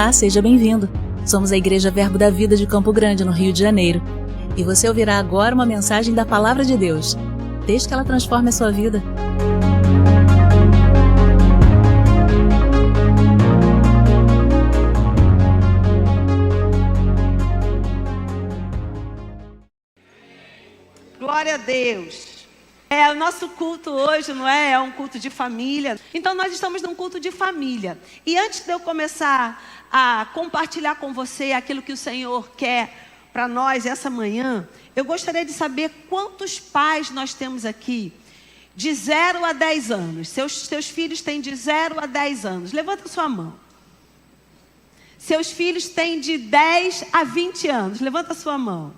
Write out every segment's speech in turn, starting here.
Olá, seja bem-vindo. Somos a Igreja Verbo da Vida de Campo Grande, no Rio de Janeiro. E você ouvirá agora uma mensagem da Palavra de Deus. Desde que ela transforme a sua vida. Glória a Deus. O nosso culto hoje, não é? É um culto de família. Então nós estamos num culto de família. E antes de eu começar a compartilhar com você aquilo que o Senhor quer para nós essa manhã, eu gostaria de saber quantos pais nós temos aqui de 0 a 10 anos. Seus filhos têm de 0 a 10 anos. Levanta sua mão. Seus filhos têm de 10 a 20 anos. Levanta sua mão.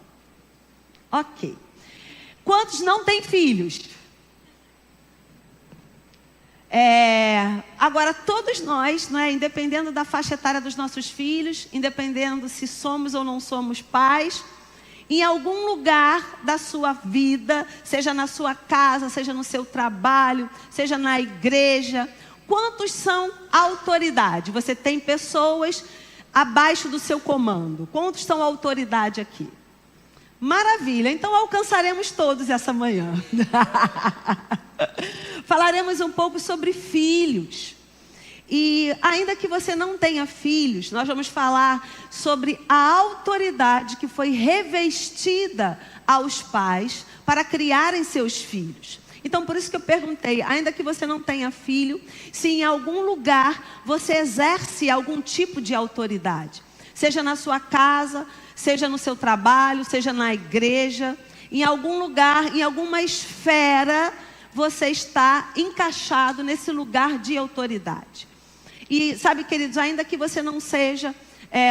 Ok. Quantos não têm filhos? Agora, todos nós, não é, independendo da faixa etária dos nossos filhos, independendo se somos ou não somos pais, em algum lugar da sua vida, seja na sua casa, seja no seu trabalho, seja na igreja, quantos são autoridade? Você tem pessoas abaixo do seu comando. Quantos são autoridade aqui? Maravilha, então alcançaremos todos essa manhã. Falaremos um pouco sobre filhos. E ainda que você não tenha filhos, nós vamos falar sobre a autoridade que foi revestida aos pais para criarem seus filhos. Então, por isso que eu perguntei, ainda que você não tenha filho, se em algum lugar você exerce algum tipo de autoridade. Seja na sua casa, seja no seu trabalho, seja na igreja, em algum lugar, em alguma esfera, você está encaixado nesse lugar de autoridade. E sabe, queridos, ainda que você não seja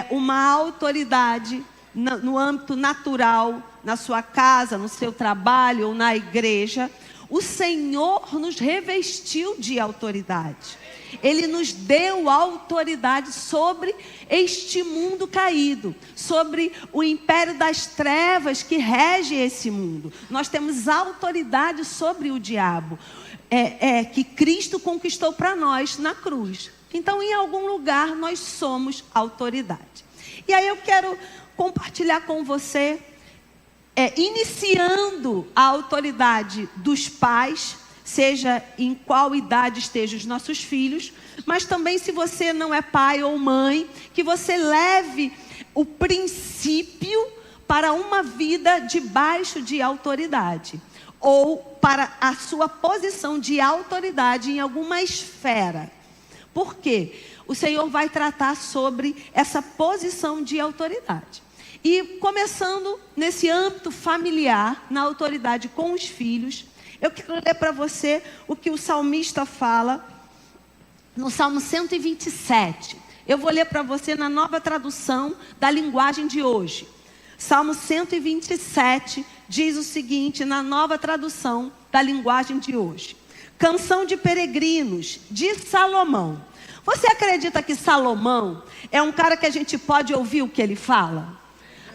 uma autoridade no âmbito natural, na sua casa, no seu trabalho ou na igreja, o Senhor nos revestiu de autoridade. Ele nos deu autoridade sobre este mundo caído, sobre o império das trevas que rege esse mundo. Nós temos autoridade sobre o diabo, que Cristo conquistou para nós na cruz. Então, em algum lugar, nós somos autoridade. E aí eu quero compartilhar com você, iniciando a autoridade dos pais, seja em qual idade estejam os nossos filhos, mas também se você não é pai ou mãe, que você leve o princípio para uma vida debaixo de autoridade, ou para a sua posição de autoridade em alguma esfera. Por quê? O Senhor vai tratar sobre essa posição de autoridade. E começando nesse âmbito familiar, na autoridade com os filhos, eu quero ler para você o que o salmista fala no Salmo 127. Eu vou ler para você na nova tradução da linguagem de hoje. Salmo 127 diz o seguinte, na nova tradução da linguagem de hoje. Canção de peregrinos, de Salomão. Você acredita que Salomão é um cara que a gente pode ouvir o que ele fala?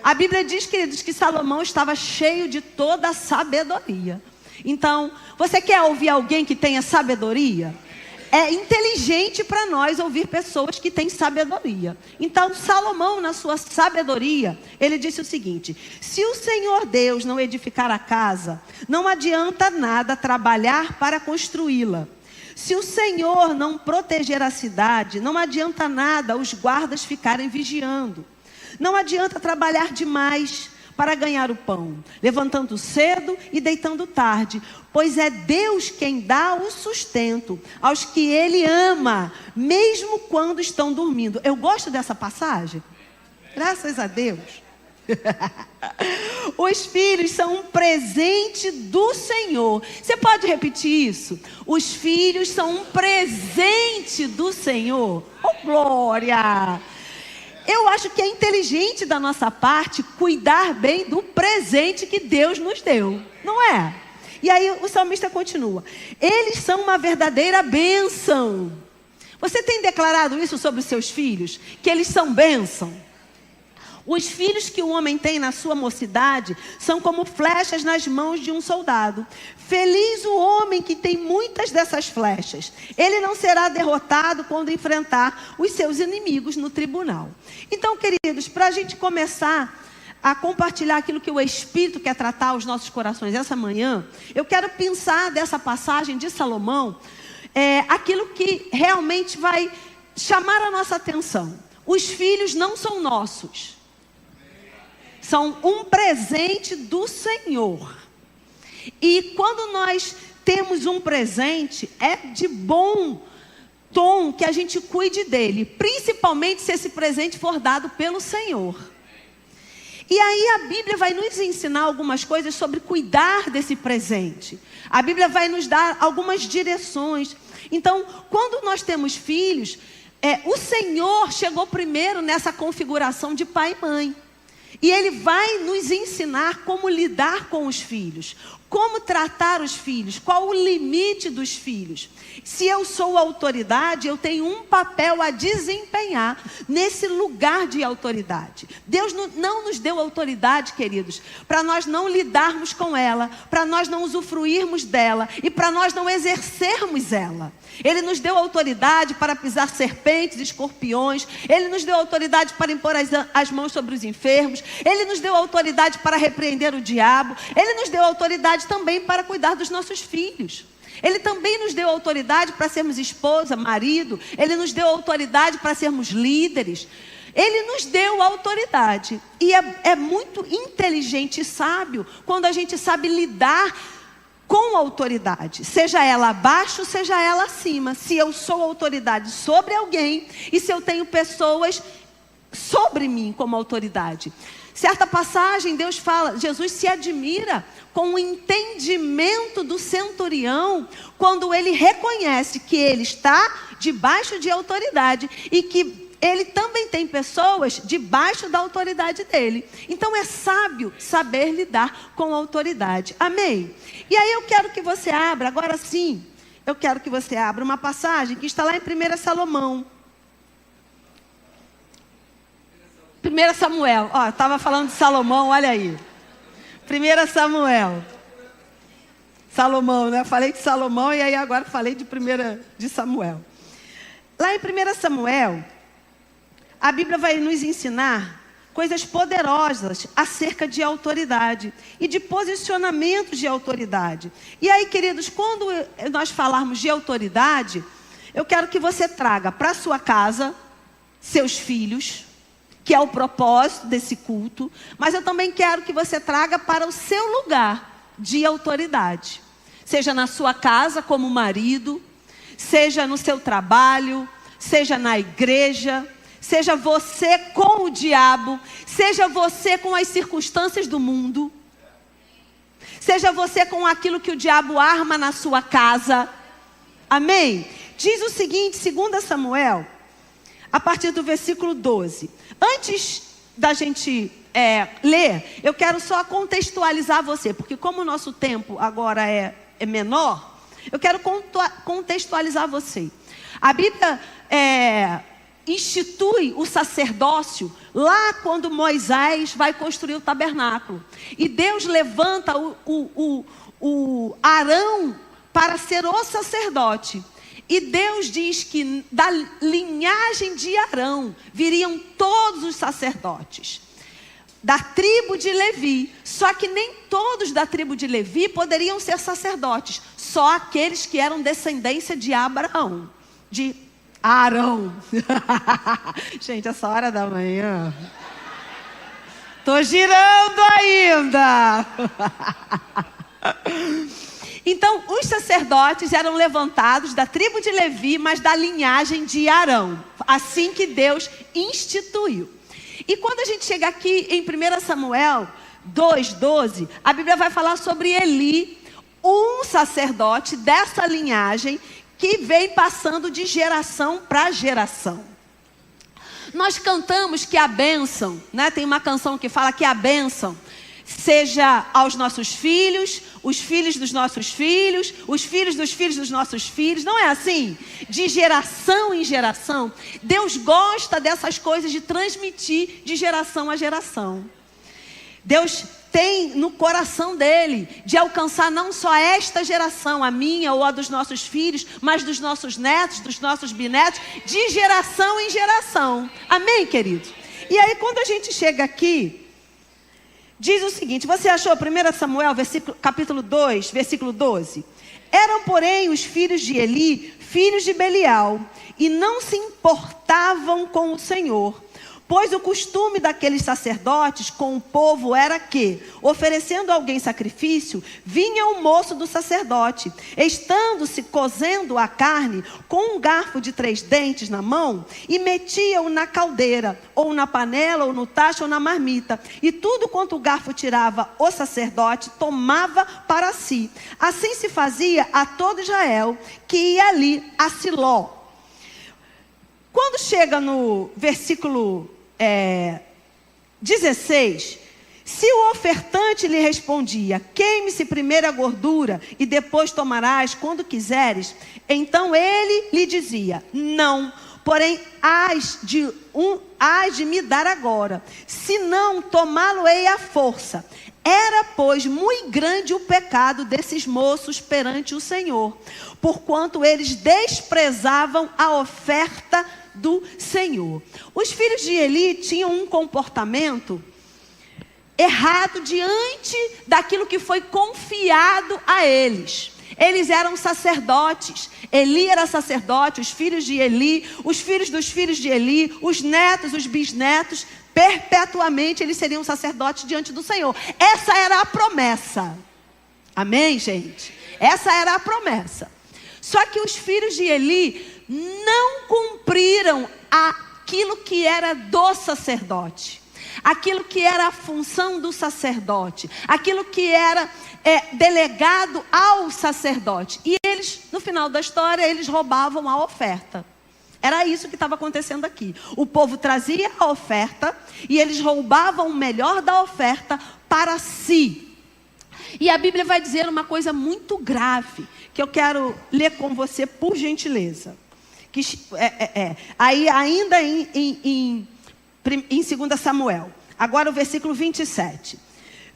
A Bíblia diz, queridos, que Salomão estava cheio de toda a sabedoria. Então, você quer ouvir alguém que tenha sabedoria? É inteligente para nós ouvir pessoas que têm sabedoria. Então, Salomão, na sua sabedoria, ele disse o seguinte: se o Senhor Deus não edificar a casa, não adianta nada trabalhar para construí-la. Se o Senhor não proteger a cidade, não adianta nada os guardas ficarem vigiando. Não adianta trabalhar demais para ganhar o pão, levantando cedo e deitando tarde, pois é Deus quem dá o sustento aos que Ele ama, mesmo quando estão dormindo. Eu gosto dessa passagem, graças a Deus. Os filhos são um presente do Senhor. Você pode repetir isso? Os filhos são um presente do Senhor. Oh, glória! Eu acho que é inteligente da nossa parte cuidar bem do presente que Deus nos deu, não é? E aí o salmista continua: eles são uma verdadeira bênção. Você tem declarado isso sobre os seus filhos? Que eles são bênção? Os filhos que o homem tem na sua mocidade são como flechas nas mãos de um soldado. Feliz o homem que tem muitas dessas flechas. Ele não será derrotado quando enfrentar os seus inimigos no tribunal. Então, queridos, para a gente começar a compartilhar aquilo que o Espírito quer tratar aos nossos corações essa manhã, eu quero pensar dessa passagem de Salomão, aquilo que realmente vai chamar a nossa atenção. Os filhos não são nossos. São um presente do Senhor. E quando nós temos um presente, é de bom tom que a gente cuide dele. Principalmente se esse presente for dado pelo Senhor. E aí a Bíblia vai nos ensinar algumas coisas sobre cuidar desse presente. A Bíblia vai nos dar algumas direções. Então, quando nós temos filhos, o Senhor chegou primeiro nessa configuração de pai e mãe. E Ele vai nos ensinar como lidar com os filhos, como tratar os filhos, qual o limite dos filhos. Se eu sou autoridade, eu tenho um papel a desempenhar nesse lugar de autoridade. Deus não nos deu autoridade, queridos, para nós não lidarmos com ela, para nós não usufruirmos dela e para nós não exercermos ela. Ele nos deu autoridade para pisar serpentes, escorpiões. Ele nos deu autoridade para impor as mãos sobre os enfermos. Ele nos deu autoridade para repreender o diabo. Ele nos deu autoridade também para cuidar dos nossos filhos. Ele também nos deu autoridade para sermos esposa, marido. Ele nos deu autoridade para sermos líderes. Ele nos deu autoridade. E é muito inteligente e sábio quando a gente sabe lidar com autoridade, seja ela abaixo, seja ela acima. Se eu sou autoridade sobre alguém e se eu tenho pessoas sobre mim como autoridade. Certa passagem, Deus fala, Jesus se admira com o entendimento do centurião quando ele reconhece que ele está debaixo de autoridade e que ele também tem pessoas debaixo da autoridade dele. Então é sábio saber lidar com a autoridade. Amém? E aí eu quero que você abra, agora sim, eu quero que você abra uma passagem que está lá em 1 Salomão. 1 Samuel, ó, estava falando de Salomão, olha aí. 1 Samuel. Salomão, né? Falei de Salomão e aí agora falei de Samuel. Lá em 1 Samuel, a Bíblia vai nos ensinar coisas poderosas acerca de autoridade e de posicionamento de autoridade. E aí, queridos, quando nós falarmos de autoridade, eu quero que você traga para a sua casa seus filhos, que é o propósito desse culto, mas eu também quero que você traga para o seu lugar de autoridade. Seja na sua casa como marido, seja no seu trabalho, seja na igreja, seja você com o diabo, seja você com as circunstâncias do mundo, seja você com aquilo que o diabo arma na sua casa. Amém? Diz o seguinte, 2 Samuel, a partir do versículo 12. Antes da gente ler, eu quero só contextualizar você, porque como o nosso tempo agora é menor, eu quero contextualizar você. A Bíblia institui o sacerdócio lá quando Moisés vai construir o tabernáculo. E Deus levanta o Arão para ser o sacerdote. E Deus diz que da linhagem de Arão viriam todos os sacerdotes da tribo de Levi. Só que nem todos da tribo de Levi poderiam ser sacerdotes. Só aqueles que eram descendência de Abraão, de Arão. Gente, essa hora da manhã. Tô girando ainda. Então, os sacerdotes eram levantados da tribo de Levi, mas da linhagem de Arão. Assim que Deus instituiu. E quando a gente chega aqui em 1 Samuel 2:12, a Bíblia vai falar sobre Eli, um sacerdote dessa linhagem que vem passando de geração para geração. Nós cantamos que a bênção, né? Tem uma canção que fala que a bênção seja aos nossos filhos, os filhos dos nossos filhos, os filhos dos filhos dos nossos filhos. Não é assim? De geração em geração. Deus gosta dessas coisas, de transmitir de geração a geração. Deus tem no coração dele de alcançar não só esta geração, a minha ou a dos nossos filhos, mas dos nossos netos, dos nossos bisnetos, de geração em geração. Amém, querido? E aí, quando a gente chega aqui, diz o seguinte, você achou 1 Samuel, capítulo 2, versículo 12? Eram, porém, os filhos de Eli, filhos de Belial, e não se importavam com o Senhor. Pois o costume daqueles sacerdotes com o povo era que, oferecendo a alguém sacrifício, vinha o moço do sacerdote, estando-se cozendo a carne com um garfo de 3 dentes na mão, e metia-o na caldeira, ou na panela, ou no tacho, ou na marmita. E tudo quanto o garfo tirava o sacerdote, tomava para si. Assim se fazia a todo Israel que ia ali a Siló. Quando chega no versículo 16, se o ofertante lhe respondia, queime-se primeiro a gordura e depois tomarás quando quiseres, então ele lhe dizia, não, porém hás de me dar agora, senão tomá-lo-ei à força. Era, pois, muito grande o pecado desses moços perante o Senhor, porquanto eles desprezavam a oferta do Senhor. Os filhos de Eli tinham um comportamento errado diante daquilo que foi confiado a eles. Eles eram sacerdotes. Eli era sacerdote, os filhos de Eli, os filhos dos filhos de Eli, os netos, os bisnetos, perpetuamente eles seriam sacerdotes diante do Senhor. Essa era a promessa. Amém, gente? Essa era a promessa. Só que os filhos de Eli não cumpriram aquilo que era do sacerdote, aquilo que era a função do sacerdote, aquilo que era delegado ao sacerdote. E eles, no final da história, eles roubavam a oferta. Era isso que estava acontecendo aqui. O povo trazia a oferta e eles roubavam o melhor da oferta para si. E a Bíblia vai dizer uma coisa muito grave, que eu quero ler com você, por gentileza. Aí ainda em 2 Samuel, agora o versículo 27.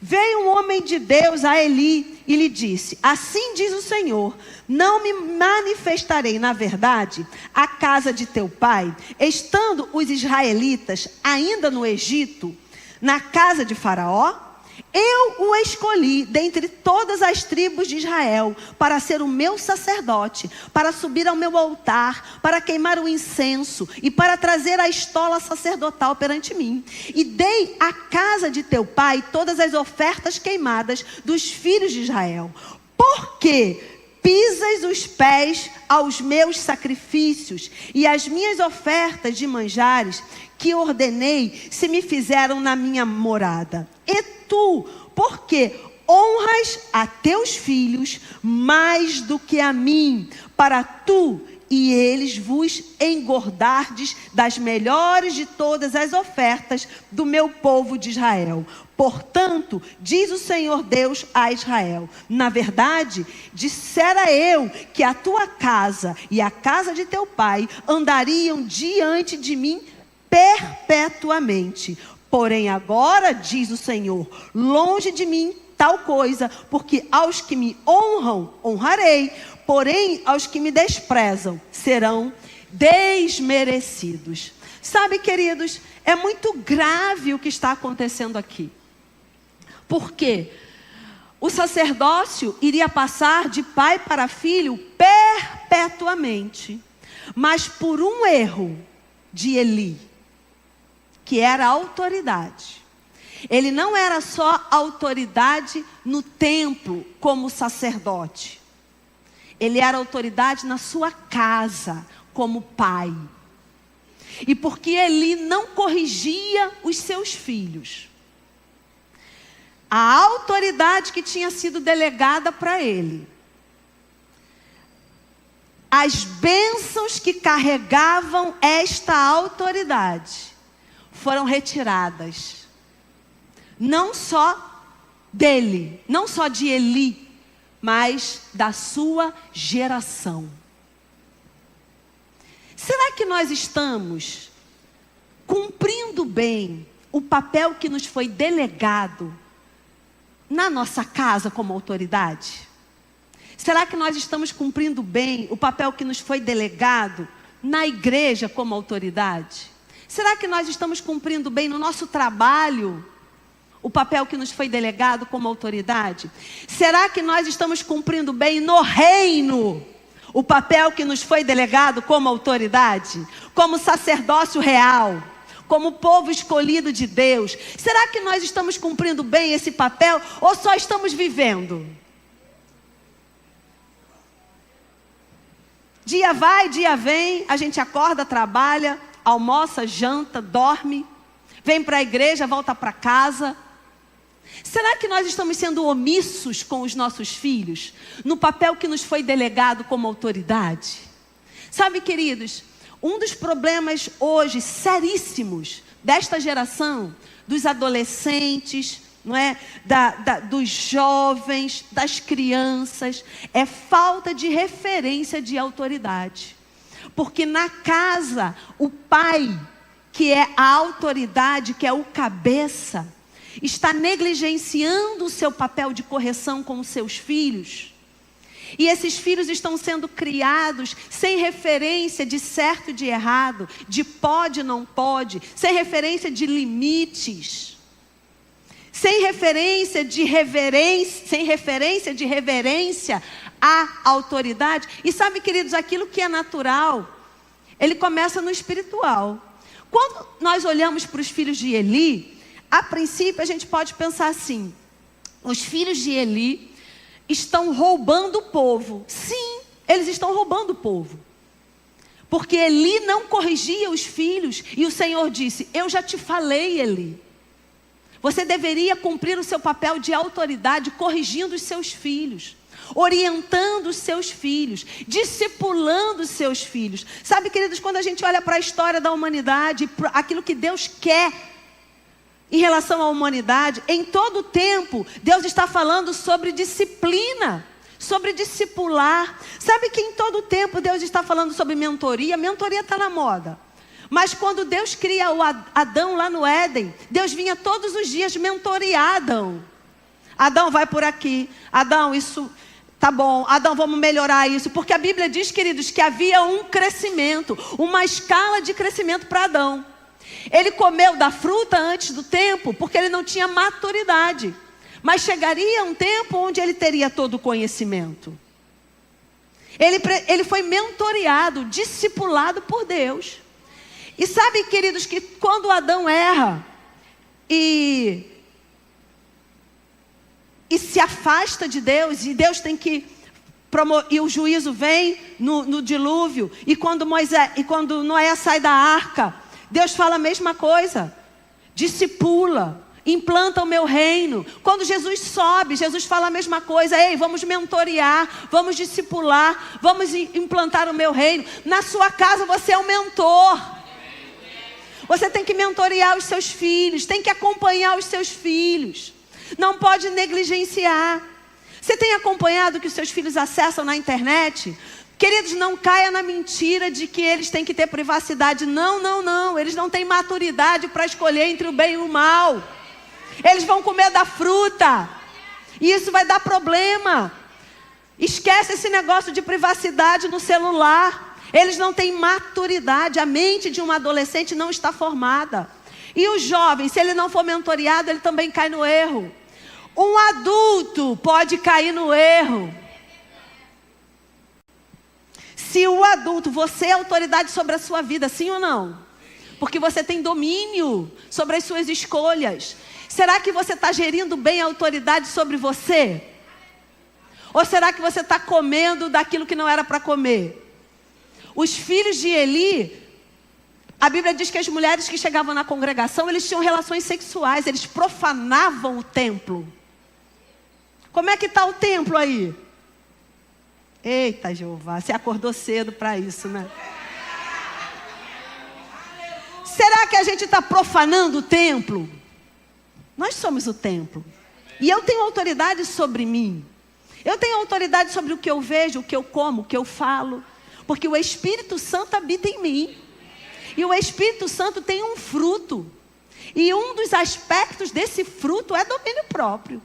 Veio um homem de Deus a Eli e lhe disse, assim diz o Senhor, não me manifestarei na verdade a casa de teu pai, estando os israelitas ainda no Egito, na casa de Faraó? Eu o escolhi dentre todas as tribos de Israel para ser o meu sacerdote, para subir ao meu altar, para queimar o incenso e para trazer a estola sacerdotal perante mim. E dei à casa de teu pai todas as ofertas queimadas dos filhos de Israel. Porque pisas os pés aos meus sacrifícios e as minhas ofertas de manjares que ordenei se me fizeram na minha morada. E tu, porque honras a teus filhos mais do que a mim, para tu e eles vos engordardes das melhores de todas as ofertas do meu povo de Israel. Portanto, diz o Senhor Deus a Israel, na verdade, dissera eu que a tua casa e a casa de teu pai andariam diante de mim perpetuamente. Porém agora, diz o Senhor, longe de mim tal coisa, porque aos que me honram, honrarei, porém aos que me desprezam, serão desmerecidos. Sabe, queridos, é muito grave o que está acontecendo aqui. Por quê? O sacerdócio iria passar de pai para filho perpetuamente, mas por um erro de Eli, que era a autoridade. Ele não era só autoridade no templo como sacerdote. Ele era autoridade na sua casa como pai. E porque Eli não corrigia os seus filhos, a autoridade que tinha sido delegada para ele, as bênçãos que carregavam esta autoridade, foram retiradas. Não só dele, não só de Eli, mas da sua geração. Será que nós estamos cumprindo bem o papel que nos foi delegado na nossa casa como autoridade? Será que nós estamos cumprindo bem o papel que nos foi delegado na igreja como autoridade? Será que nós estamos cumprindo bem no nosso trabalho o papel que nos foi delegado como autoridade? Será que nós estamos cumprindo bem no reino o papel que nos foi delegado como autoridade? Como sacerdócio real, como povo escolhido de Deus? Será que nós estamos cumprindo bem esse papel ou só estamos vivendo? Dia vai, dia vem, a gente acorda, trabalha, almoça, janta, dorme, vem para a igreja, volta para casa. Será que nós estamos sendo omissos com os nossos filhos no papel que nos foi delegado como autoridade? Sabe, queridos, um dos problemas hoje seríssimos desta geração, dos adolescentes, não é? Dos jovens, das crianças, é falta de referência de autoridade. Porque na casa, o pai, que é a autoridade, que é o cabeça, está negligenciando o seu papel de correção com os seus filhos. E esses filhos estão sendo criados sem referência de certo e de errado, de pode e não pode, sem referência de limites, sem referência de reverência à autoridade. E sabe, queridos, aquilo que é natural, ele começa no espiritual. Quando nós olhamos para os filhos de Eli, a princípio a gente pode pensar assim: os filhos de Eli estão roubando o povo. Sim, eles estão roubando o povo. Porque Eli não corrigia os filhos. E o Senhor disse: eu já te falei, Eli. Você deveria cumprir o seu papel de autoridade, corrigindo os seus filhos, orientando os seus filhos, discipulando os seus filhos. Sabe, queridos, quando a gente olha para a história da humanidade, aquilo que Deus quer em relação à humanidade, em todo o tempo, Deus está falando sobre disciplina, sobre discipular. Sabe que em todo o tempo Deus está falando sobre mentoria? Mentoria está na moda. Mas quando Deus cria o Adão lá no Éden, Deus vinha todos os dias mentorear Adão. Adão, vai por aqui. Adão, isso tá bom. Adão, vamos melhorar isso. Porque a Bíblia diz, queridos, que havia um crescimento, uma escala de crescimento para Adão. Ele comeu da fruta antes do tempo, porque ele não tinha maturidade. Mas chegaria um tempo onde ele teria todo o conhecimento. Ele foi mentoreado, discipulado por Deus. E sabe, queridos, que quando Adão erra e se afasta de Deus, e Deus tem que e o juízo vem no dilúvio, e quando Noé sai da arca, Deus fala a mesma coisa: discipula, implanta o meu reino. Quando Jesus sobe, Jesus fala a mesma coisa: ei, vamos mentorear, vamos discipular, vamos implantar o meu reino. Na sua casa você é o mentor. Você tem que mentorear os seus filhos, tem que acompanhar os seus filhos. Não pode negligenciar. Você tem acompanhado o que os seus filhos acessam na internet? Queridos, não caia na mentira de que eles têm que ter privacidade. Não, não, não. Eles não têm maturidade para escolher entre o bem e o mal. Eles vão comer da fruta. E isso vai dar problema. Esquece esse negócio de privacidade no celular. Eles não têm maturidade. A mente de um adolescente não está formada. E o jovem, se ele não for mentoreado, ele também cai no erro. Um adulto pode cair no erro. Se o adulto, você é autoridade sobre a sua vida, sim ou não? Porque você tem domínio sobre as suas escolhas. Será que você está gerindo bem a autoridade sobre você? Ou será que você está comendo daquilo que não era para comer? Os filhos de Eli, a Bíblia diz que as mulheres que chegavam na congregação, eles tinham relações sexuais, eles profanavam o templo. Como é que está o templo aí? Eita, Jeová, você acordou cedo para isso, né? Será que a gente está profanando o templo? Nós somos o templo. E eu tenho autoridade sobre mim. Eu tenho autoridade sobre o que eu vejo, o que eu como, o que eu falo. Porque o Espírito Santo habita em mim. E o Espírito Santo tem um fruto. E um dos aspectos desse fruto é domínio próprio.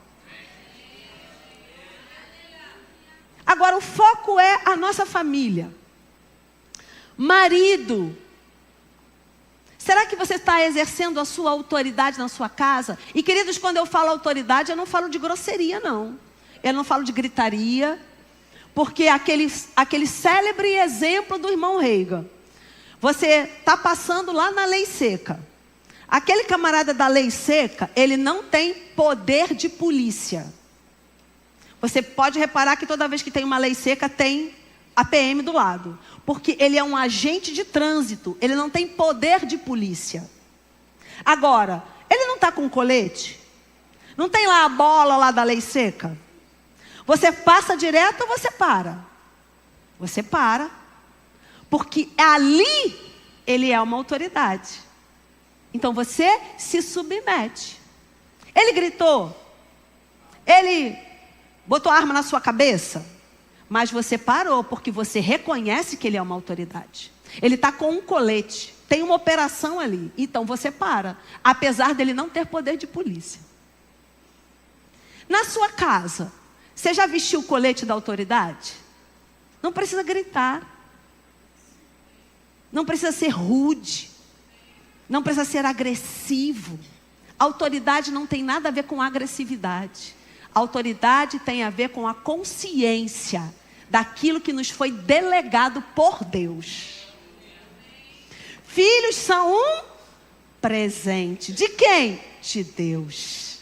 Agora, o foco é a nossa família. Marido. Será que você está exercendo a sua autoridade na sua casa? E, queridos, quando eu falo autoridade, eu não falo de grosseria, não. Eu não falo de gritaria. Porque aquele célebre exemplo do irmão Reagan. Você está passando lá na lei seca. Aquele camarada da lei seca, ele não tem poder de polícia. Você pode reparar que toda vez que tem uma lei seca, tem a PM do lado. Porque ele é um agente de trânsito. Ele não tem poder de polícia. Agora, ele não está com colete? Não tem lá a bola lá da lei seca? Você passa direto ou você para? Você para. Porque ali ele é uma autoridade. Então você se submete. Ele gritou. Ele botou a arma na sua cabeça. Mas você parou porque você reconhece que ele é uma autoridade. Ele está com um colete. Tem uma operação ali. Então você para. Apesar dele não ter poder de polícia. Na sua casa, você já vestiu o colete da autoridade? Não precisa gritar. Não precisa ser rude. Não precisa ser agressivo. Autoridade não tem nada a ver com agressividade. Autoridade tem a ver com a consciência daquilo que nos foi delegado por Deus. Filhos são um presente. De quem? De Deus.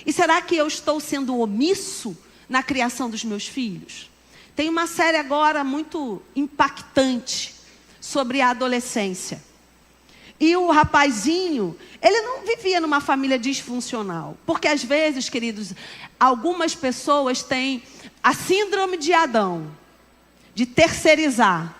E será que eu estou sendo omisso na criação dos meus filhos? Tem uma série agora muito impactante sobre a adolescência. E o rapazinho, ele não vivia numa família disfuncional. Porque às vezes, queridos, algumas pessoas têm a síndrome de Adão, de terceirizar.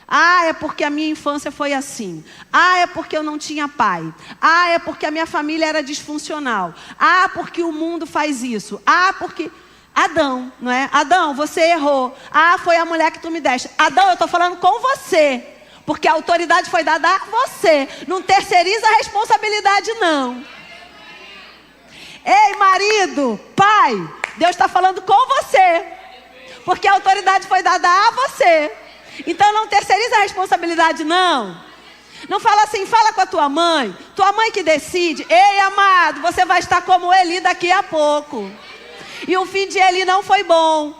Ah, é porque a minha infância foi assim. Ah, é porque eu não tinha pai. Ah, é porque a minha família era disfuncional. Ah, porque o mundo faz isso. Ah, porque... Adão, não é? Adão, você errou. Ah, foi a mulher que tu me deste. Adão, eu estou falando com você. Porque a autoridade foi dada a você. Não terceiriza a responsabilidade, não. Ei, marido, pai, Deus está falando com você. Porque a autoridade foi dada a você. Então não terceiriza a responsabilidade, não. Não fala assim, fala com a tua mãe. Tua mãe que decide. Ei, amado, você vai estar como Eli daqui a pouco. E o fim de Eli não foi bom.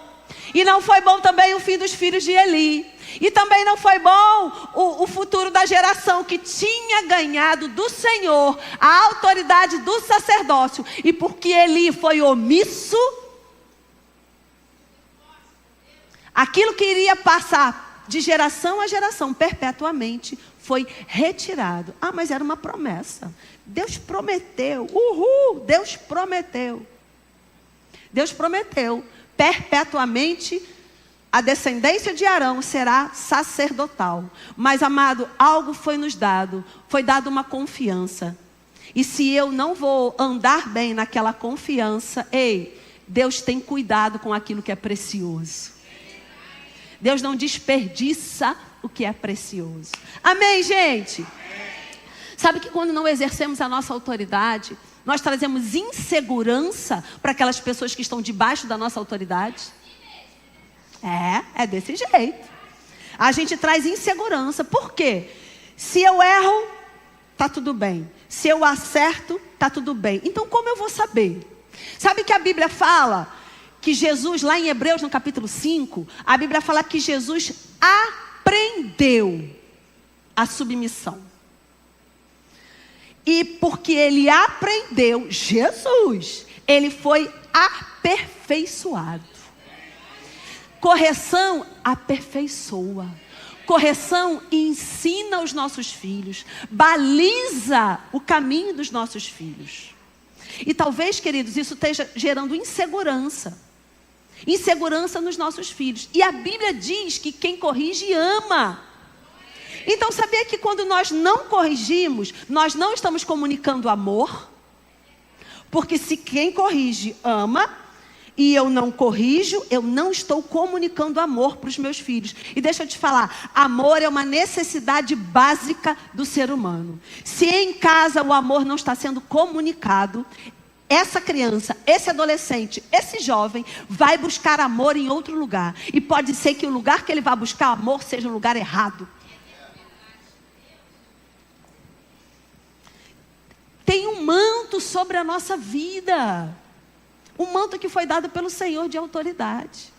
E não foi bom também o fim dos filhos de Eli. E também não foi bom o futuro da geração que tinha ganhado do Senhor a autoridade do sacerdócio. E porque Eli foi omisso, aquilo que iria passar de geração a geração perpetuamente foi retirado. Ah, mas era uma promessa. Deus prometeu. Deus prometeu. Deus prometeu perpetuamente. A descendência de Arão será sacerdotal. Mas, amado, algo foi nos dado. Foi dada uma confiança. E se eu não vou andar bem naquela confiança, ei, Deus tem cuidado com aquilo que é precioso. Deus não desperdiça o que é precioso. Amém, gente? Sabe que quando não exercemos a nossa autoridade, nós trazemos insegurança para aquelas pessoas que estão debaixo da nossa autoridade? É desse jeito. A gente traz insegurança. Por quê? Se eu erro, tá tudo bem. Se eu acerto, tá tudo bem. Então como eu vou saber? Sabe que a Bíblia fala que Jesus, lá em Hebreus, no capítulo 5, a Bíblia fala que Jesus aprendeu a submissão. E porque ele aprendeu, Jesus, ele foi aperfeiçoado. Correção aperfeiçoa. Correção ensina os nossos filhos. Baliza o caminho dos nossos filhos. E talvez, queridos, isso esteja gerando insegurança. Insegurança nos nossos filhos. E a Bíblia diz que quem corrige ama. Então, sabia que quando nós não corrigimos, nós não estamos comunicando amor? Porque se quem corrige ama, e eu não corrijo, eu não estou comunicando amor para os meus filhos. E deixa eu te falar, amor é uma necessidade básica do ser humano. Se em casa o amor não está sendo comunicado, essa criança, esse adolescente, esse jovem vai buscar amor em outro lugar. E pode ser que o lugar que ele vai buscar amor seja um lugar errado. Tem um manto sobre a nossa vida. Um manto que foi dado pelo Senhor de autoridade.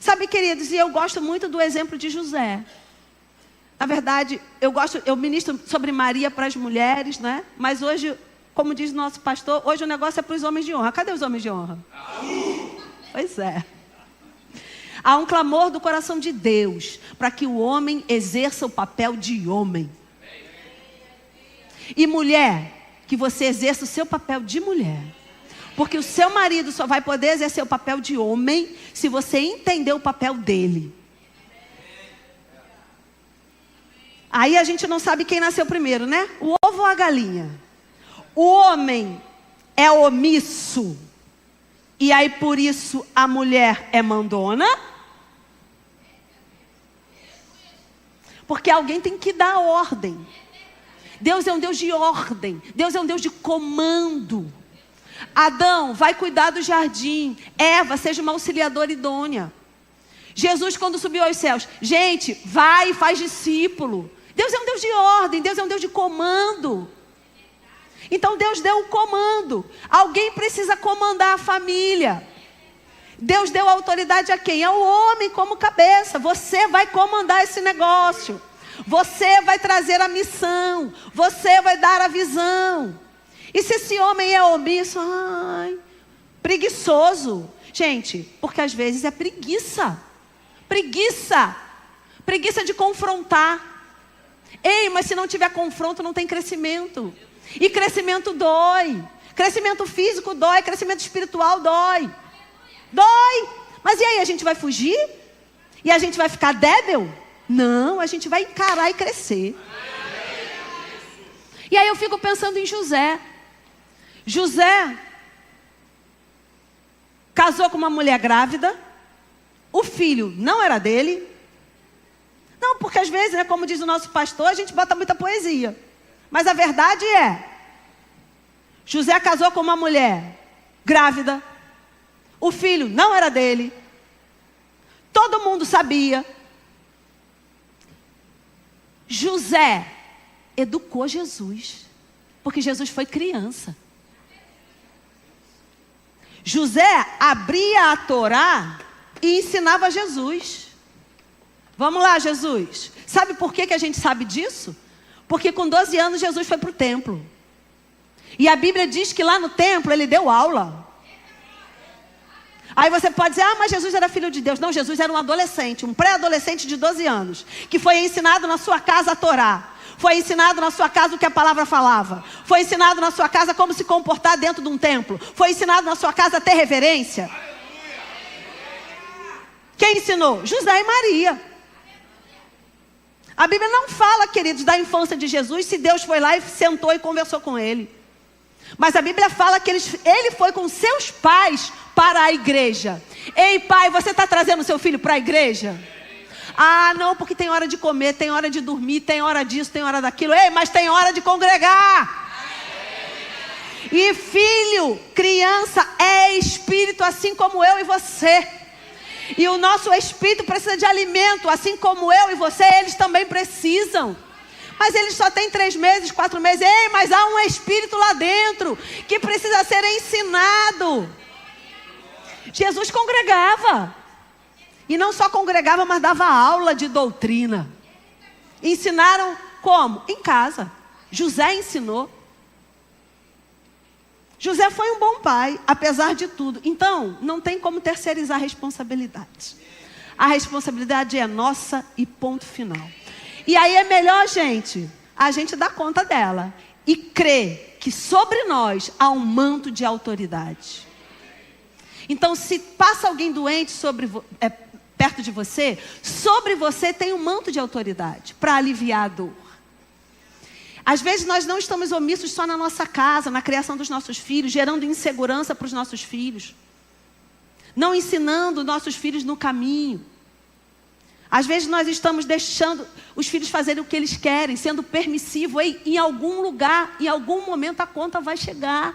Sabe, queridos, e eu gosto muito do exemplo de José. Na verdade, eu ministro sobre Maria para as mulheres, né? Mas hoje, como diz o nosso pastor, hoje o negócio é para os homens de honra. Cadê os homens de honra? Pois é. Há um clamor do coração de Deus para que o homem exerça o papel de homem. E mulher, que você exerça o seu papel de mulher. Porque o seu marido só vai poder exercer o papel de homem se você entender o papel dele. Aí a gente não sabe quem nasceu primeiro, né? O ovo ou a galinha? O homem é omisso. E aí por isso a mulher é mandona. Porque alguém tem que dar ordem. Deus é um Deus de ordem. Deus é um Deus de comando. Adão, vai cuidar do jardim. Eva, seja uma auxiliadora idônea. Jesus, quando subiu aos céus, gente, vai e faz discípulo. Deus é um Deus de ordem, Deus é um Deus de comando. Então Deus deu o comando. Alguém precisa comandar a família. Deus deu autoridade a quem? Ao homem como cabeça. Você vai comandar esse negócio. Você vai trazer a missão. Você vai dar a visão. E se esse homem é omisso, preguiçoso. Gente, porque às vezes é preguiça. Preguiça de confrontar. Ei, mas se não tiver confronto, não tem crescimento. E crescimento dói. Crescimento físico dói, crescimento espiritual dói. Dói. Mas e aí, a gente vai fugir? E a gente vai ficar débil? Não, a gente vai encarar e crescer. E aí eu fico pensando em José. José casou com uma mulher grávida. O filho não era dele. Não, porque às vezes, né, como diz o nosso pastor, a gente bota muita poesia. Mas a verdade é, José casou com uma mulher grávida. O filho não era dele. Todo mundo sabia. José educou Jesus. Porque Jesus foi criança. José abria a Torá e ensinava Jesus. Vamos lá, Jesus. Sabe por que a gente sabe disso? Porque com 12 anos Jesus foi para o templo. E a Bíblia diz que lá no templo ele deu aula. Aí você pode dizer, mas Jesus era filho de Deus. Não, Jesus era um adolescente, um pré-adolescente de 12 anos. Que foi ensinado na sua casa a Torá. Foi ensinado na sua casa o que a palavra falava. Foi ensinado na sua casa como se comportar dentro de um templo. Foi ensinado na sua casa a ter reverência. Quem ensinou? José e Maria. A Bíblia não fala, queridos, da infância de Jesus, se Deus foi lá e sentou e conversou com ele. Mas a Bíblia fala que ele foi com seus pais para a igreja. Ei, pai, você está trazendo seu filho para a igreja? Ah, não, porque tem hora de comer, tem hora de dormir, tem hora disso, tem hora daquilo. Ei, mas tem hora de congregar. E filho, criança é espírito, assim como eu e você. E o nosso espírito precisa de alimento, assim como eu e você, eles também precisam. Mas eles só têm 3 meses, 4 meses. Ei, mas há um espírito lá dentro que precisa ser ensinado. Jesus congregava. E não só congregava, mas dava aula de doutrina. Ensinaram como? Em casa. José ensinou. José foi um bom pai, apesar de tudo. Então, não tem como terceirizar a responsabilidade. A responsabilidade é nossa e ponto final. E aí é melhor, gente, a gente dar conta dela. E crer que sobre nós há um manto de autoridade. Então, se passa alguém doente perto de você, sobre você tem um manto de autoridade para aliviar a dor. Às vezes nós não estamos omissos só na nossa casa, na criação dos nossos filhos, gerando insegurança para os nossos filhos. Não ensinando nossos filhos no caminho. Às vezes nós estamos deixando os filhos fazerem o que eles querem, sendo permissivo. Em algum lugar, em algum momento a conta vai chegar.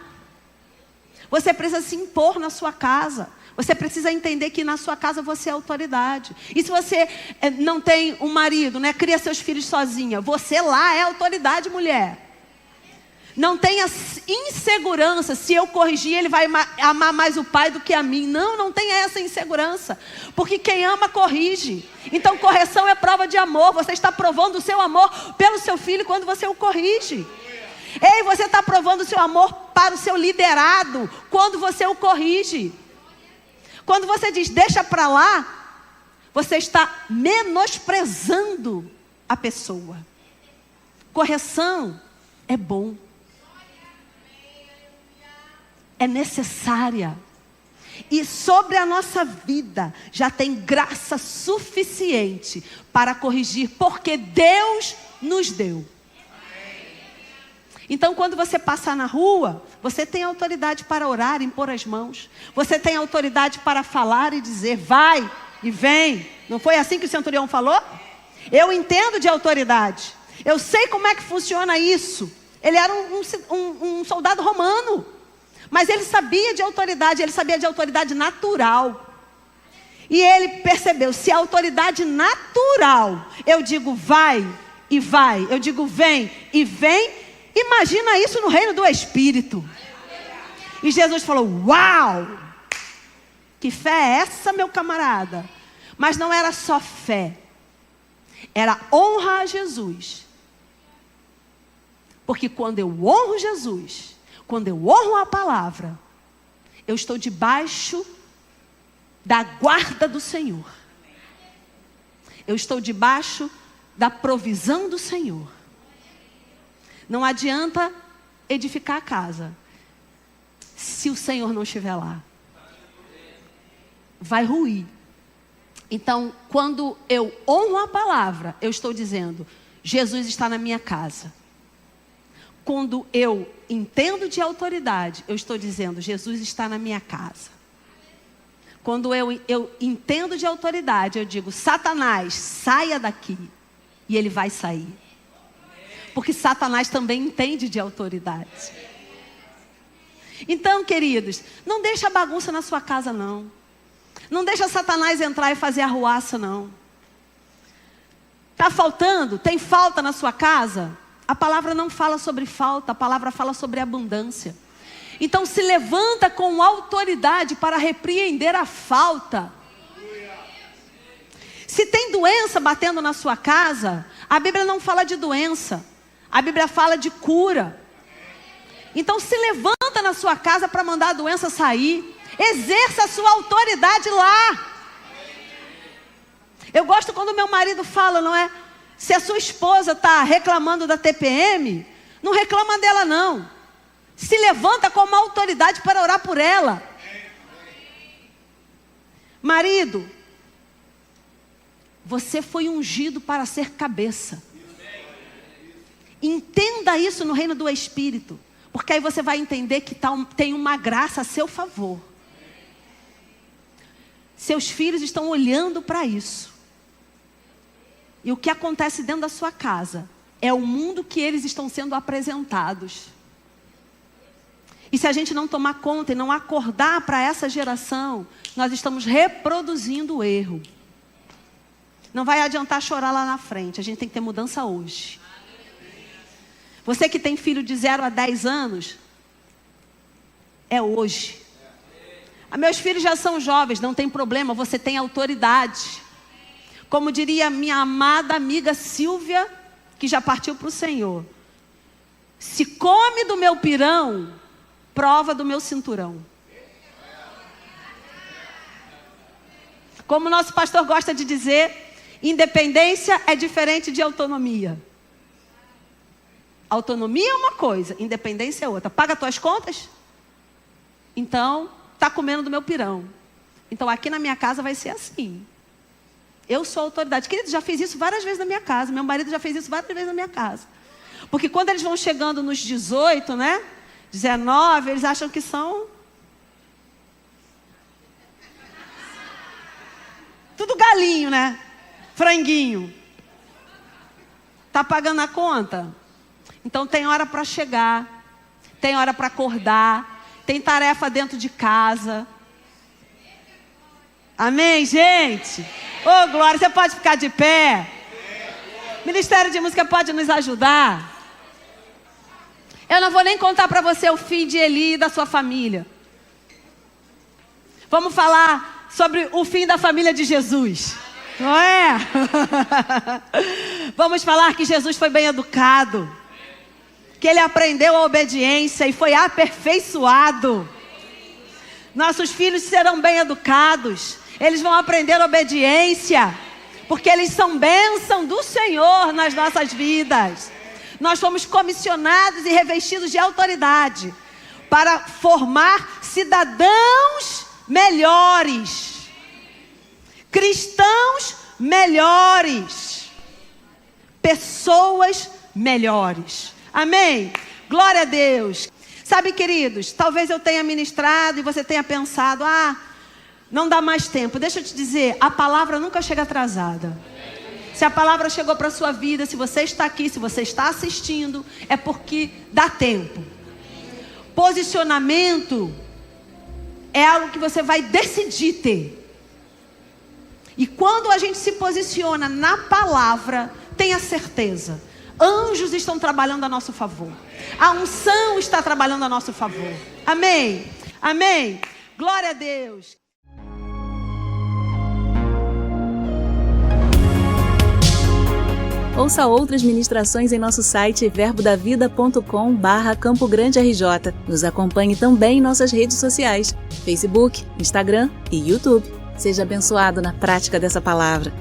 Você precisa se impor na sua casa. Você precisa entender que na sua casa você é autoridade. E se você não tem um marido, né, cria seus filhos sozinha, você lá é autoridade, mulher. Não tenha insegurança, se eu corrigir ele vai amar mais o pai do que a mim. Não tenha essa insegurança. Porque quem ama corrige. Então correção é prova de amor. Você está provando o seu amor pelo seu filho quando você o corrige. Ei, você está provando o seu amor para o seu liderado quando você o corrige. Quando você diz, deixa para lá, você está menosprezando a pessoa. Correção é bom. É necessária. E sobre a nossa vida já tem graça suficiente para corrigir, porque Deus nos deu. Então, quando você passar na rua, você tem autoridade para orar, impor as mãos. Você tem autoridade para falar e dizer, vai e vem. Não foi assim que o centurião falou? Eu entendo de autoridade. Eu sei como é que funciona isso. Ele era um soldado romano. Mas ele sabia de autoridade, ele sabia de autoridade natural. E ele percebeu, se a autoridade natural, eu digo vai e vai, eu digo vem e vem, imagina isso no reino do Espírito. E Jesus falou, uau! Que fé é essa, meu camarada? Mas não era só fé, era honra a Jesus. Porque quando eu honro Jesus, quando eu honro a palavra, eu estou debaixo da guarda do Senhor. Eu estou debaixo da provisão do Senhor. Não adianta edificar a casa se o Senhor não estiver lá. Vai ruir. Então, quando eu honro a palavra, eu estou dizendo, Jesus está na minha casa. Quando eu entendo de autoridade, eu estou dizendo, Jesus está na minha casa. Quando eu entendo de autoridade, eu digo, Satanás, saia daqui. E ele vai sair. Porque Satanás também entende de autoridade. Então, queridos, não deixa bagunça na sua casa, não. Não deixa Satanás entrar e fazer arruaça, não. Está faltando? Tem falta na sua casa? A palavra não fala sobre falta, a palavra fala sobre abundância. Então se levanta com autoridade para repreender a falta. Se tem doença batendo na sua casa, a Bíblia não fala de doença, a Bíblia fala de cura. Então se levanta na sua casa para mandar a doença sair. Exerça a sua autoridade lá. Eu gosto quando meu marido fala, não é? Se a sua esposa está reclamando da TPM, não reclama dela não. Se levanta como autoridade para orar por ela. Marido, você foi ungido para ser cabeça. Entenda isso no reino do Espírito. Porque aí você vai entender que tem uma graça a seu favor. Seus filhos estão olhando para isso. E o que acontece dentro da sua casa é o mundo que eles estão sendo apresentados. E se a gente não tomar conta e não acordar para essa geração, nós estamos reproduzindo o erro. Não vai adiantar chorar lá na frente, a gente tem que ter mudança hoje. Você que tem filho de 0 a 10 anos, é hoje. Meus filhos já são jovens, não tem problema, você tem autoridade. Como diria minha amada amiga Silvia, que já partiu para o Senhor. Se come do meu pirão, prova do meu cinturão. Como o nosso pastor gosta de dizer, independência é diferente de autonomia. Autonomia é uma coisa, independência é outra. Paga tuas contas? Então, está comendo do meu pirão. Então, aqui na minha casa vai ser assim. Eu sou autoridade. Querido, já fiz isso várias vezes na minha casa. Meu marido já fez isso várias vezes na minha casa. Porque quando eles vão chegando nos 18, né? 19, eles acham que são tudo galinho, né? Franguinho. Tá pagando a conta? Então tem hora para chegar, tem hora para acordar, tem tarefa dentro de casa. Amém, gente? Ô, Glória, você pode ficar de pé? Ministério de Música pode nos ajudar? Eu não vou nem contar para você o fim de Eli e da sua família. Vamos falar sobre o fim da família de Jesus. Não é? Vamos falar que Jesus foi bem educado, que ele aprendeu a obediência e foi aperfeiçoado. Nossos filhos serão bem educados, eles vão aprender obediência, porque eles são bênção do Senhor nas nossas vidas. Nós fomos comissionados e revestidos de autoridade para formar cidadãos melhores, cristãos melhores, pessoas melhores. Amém? Glória a Deus. Sabe, queridos, talvez eu tenha ministrado e você tenha pensado, não dá mais tempo. Deixa eu te dizer, a palavra nunca chega atrasada. Se a palavra chegou para a sua vida, se você está aqui, se você está assistindo, é porque dá tempo. Posicionamento é algo que você vai decidir ter. E quando a gente se posiciona na palavra, tenha certeza, anjos estão trabalhando a nosso favor. A unção está trabalhando a nosso favor. Amém? Amém? Glória a Deus. Ouça outras ministrações em nosso site verbodavida.com/Campo Grande RJ. Nos acompanhe também em nossas redes sociais, Facebook, Instagram e YouTube. Seja abençoado na prática dessa palavra.